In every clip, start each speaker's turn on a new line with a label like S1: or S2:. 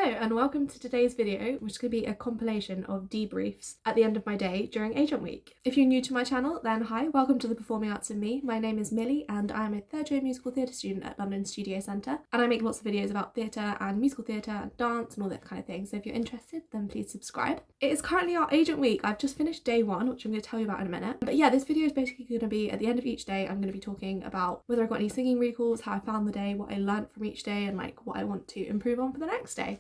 S1: Hello and welcome to today's video, which could be a compilation of debriefs at the end of my day during Agent Week. If you're new to my channel, then hi, welcome to the Performing Arts in Me. My name is Millie and I'm a third year musical theatre student at London Studio Centre, and I make lots of videos about theatre and musical theatre and dance and all that kind of thing, so if you're interested then please subscribe. It is currently our Agent Week. I've just finished day one, which I'm going to tell you about in a minute. But yeah, this video is basically going to be at the end of each day. I'm going to be talking about whether I got any singing recalls, how I found the day, what I learnt from each day, and like what I want to improve on for the next day.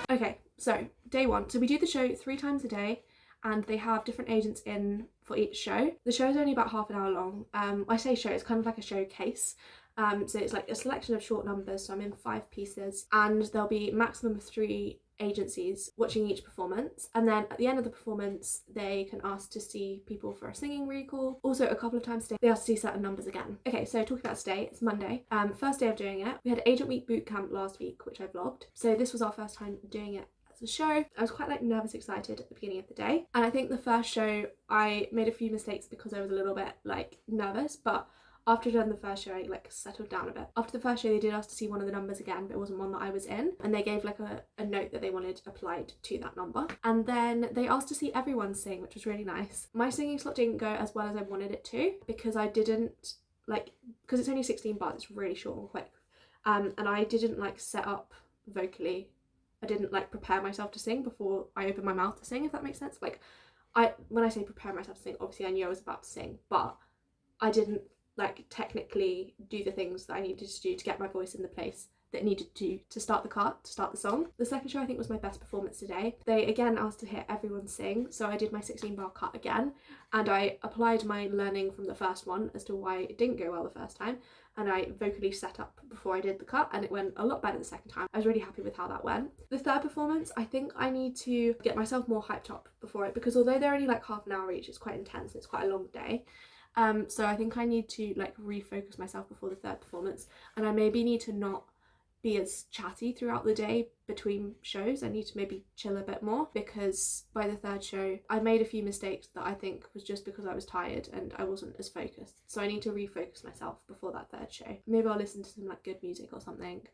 S1: Okay, so day one. So we do the show 3 times a day and they have different agents in for each show. The show is only about half an hour long. I say show, it's kind of like a showcase. So it's like a selection of short numbers, so I'm in 5 pieces, and there'll be maximum of 3 agencies watching each performance, and then at the end of the performance they can ask to see people for a singing recall. Also, a couple of times a day they ask to see certain numbers again. Okay, so talking about today, it's Monday, first day of doing it. We had Agent Week boot camp last week, which I vlogged, so this was our first time doing it as a show. I was quite like nervous, excited at the beginning of the day, and I think the first show I made a few mistakes because I was a little bit like nervous, but after I'd done the first show, I like settled down a bit. After the first show, they did ask to see one of the numbers again, but it wasn't one that I was in. And they gave like a note that they wanted applied to that number. And then they asked to see everyone sing, which was really nice. My singing slot didn't go as well as I wanted it to, because I didn't because it's only 16 bars, it's really short and quick. And I didn't like set up vocally. I didn't like prepare myself to sing before I opened my mouth to sing, if that makes sense. Like when I say prepare myself to sing, obviously I knew I was about to sing, but I didn't like technically do the things that I needed to do to get my voice in the place that it needed to start the cut, to start the song. The second show I think was my best performance today. They again asked to hear everyone sing, so I did my 16-bar cut again, and I applied my learning from the first one as to why it didn't go well the first time, and I vocally set up before I did the cut, and it went a lot better the second time. I was really happy with how that went. The third performance, I think I need to get myself more hyped up before it, because although they're only like half an hour each, it's quite intense, it's quite a long day. So I think I need to like refocus myself before the third performance, and I maybe need to not be as chatty throughout the day between shows. I need to maybe chill a bit more, because by the third show I made a few mistakes that I think was just because I was tired and I wasn't as focused. So I need to refocus myself before that third show. Maybe I'll listen to some like good music or something,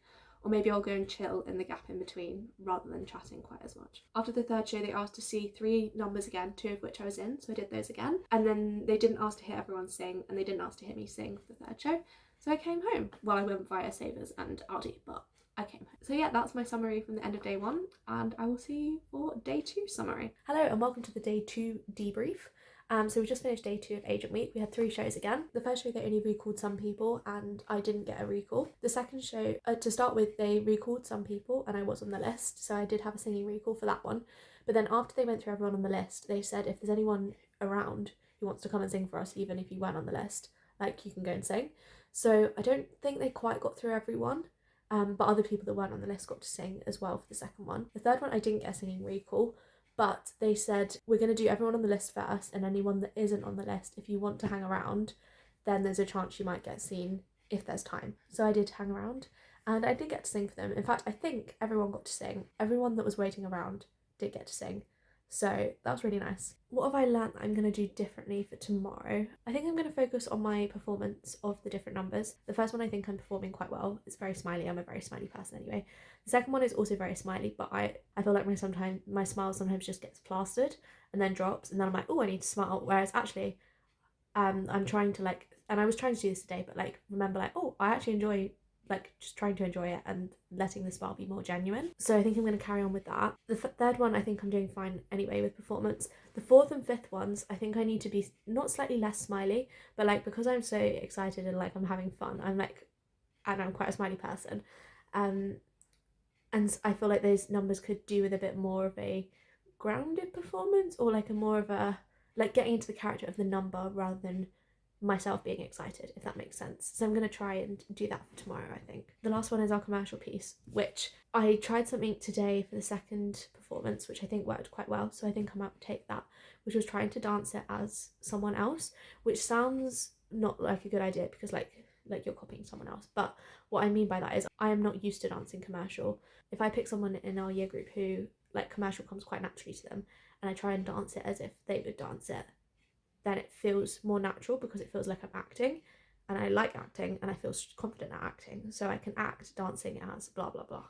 S1: or maybe I'll go and chill in the gap in between rather than chatting quite as much. After the third show they asked to see 3 numbers again, 2 of which I was in, so I did those again. And then they didn't ask to hear everyone sing, and they didn't ask to hear me sing for the third show. So I came home. Well, I went via Savers and Aldi, but I came home. So yeah, that's my summary from the end of day 1, and I will see you for day 2 summary. Hello and welcome to the day 2 debrief. So we just finished day 2 of Agent Week. We had 3 shows again. The first show they only recalled some people and I didn't get a recall. The second show, to start with, they recalled some people and I was on the list, so I did have a singing recall for that one. But then after they went through everyone on the list, they said if there's anyone around who wants to come and sing for us, even if you weren't on the list, like you can go and sing. So I don't think they quite got through everyone. But other people that weren't on the list got to sing as well for the second one. The third one I didn't get a singing recall, but they said we're going to do everyone on the list first, and anyone that isn't on the list, if you want to hang around, then there's a chance you might get seen if there's time. So I did hang around and I did get to sing for them. In fact, I think everyone got to sing. Everyone that was waiting around did get to sing. So that was really nice. What have I learnt that I'm going to do differently for tomorrow? I think I'm going to focus on my performance of the different numbers. The first one I think I'm performing quite well. It's very smiley. I'm a very smiley person anyway. The second one is also very smiley, but I feel like my smile sometimes just gets plastered and then drops, and then I'm like, oh, I need to smile. Whereas actually, I'm trying to like, and I was trying to do this today, but like remember like, oh, I actually enjoy like just trying to enjoy it and letting the smile be more genuine. So I think I'm going to carry on with that. The third one I think I'm doing fine anyway with performance. The fourth and fifth ones I think I need to be not slightly less smiley, but like because I'm so excited and like I'm having fun, I'm like, and I'm quite a smiley person, and I feel like those numbers could do with a bit more of a grounded performance, or like a more of a like getting into the character of the number rather than myself being excited, if that makes sense. So I'm going to try and do that for tomorrow, I think. The last one is our commercial piece, which I tried something today for the second performance, which I think worked quite well, so I think I might take that, which was trying to dance it as someone else, which sounds not like a good idea because like you're copying someone else, but what I mean by that is I am not used to dancing commercial. If I pick someone in our year group who like commercial comes quite naturally to them and I try and dance it as if they would dance it, then it feels more natural because it feels like I'm acting, and I like acting and I feel confident at acting, so I can act dancing as blah blah blah,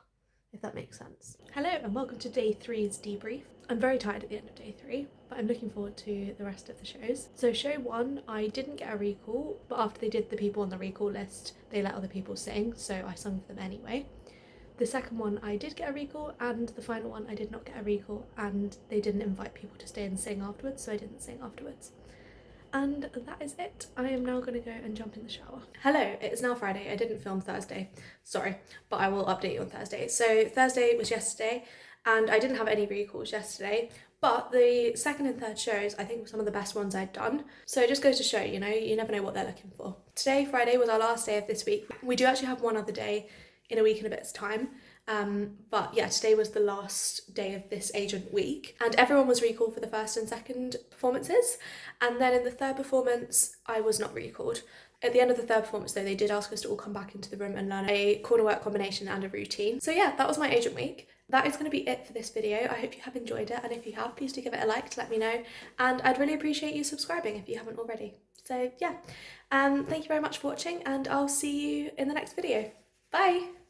S1: if that makes sense. Hello and welcome to day 3's debrief. I'm very tired at the end of day 3, but I'm looking forward to the rest of the shows. So show 1, I didn't get a recall, but after they did the people on the recall list, they let other people sing, so I sung for them anyway. The second one I did get a recall, and the final one I did not get a recall, and they didn't invite people to stay and sing afterwards, so I didn't sing afterwards. And that is it. I am now going to go and jump in the shower. Hello, it is now Friday. I didn't film Thursday, sorry, but I will update you on Thursday. So Thursday was yesterday, and I didn't have any recalls yesterday, but the second and third shows I think were some of the best ones I'd done. So it just goes to show, you know, you never know what they're looking for. Today, Friday, was our last day of this week. We do actually have one other day in a week and a bit's time. But yeah, today was the last day of this agent week, and everyone was recalled for the first and second performances, and then in the third performance I was not recalled. At the end of the third performance though, they did ask us to all come back into the room and learn a corner work combination and a routine. So yeah, that was my agent week. That is going to be it for this video. I hope you have enjoyed it, and if you have, please do give it a like to let me know, and I'd really appreciate you subscribing if you haven't already. So yeah, thank you very much for watching, and I'll see you in the next video. Bye!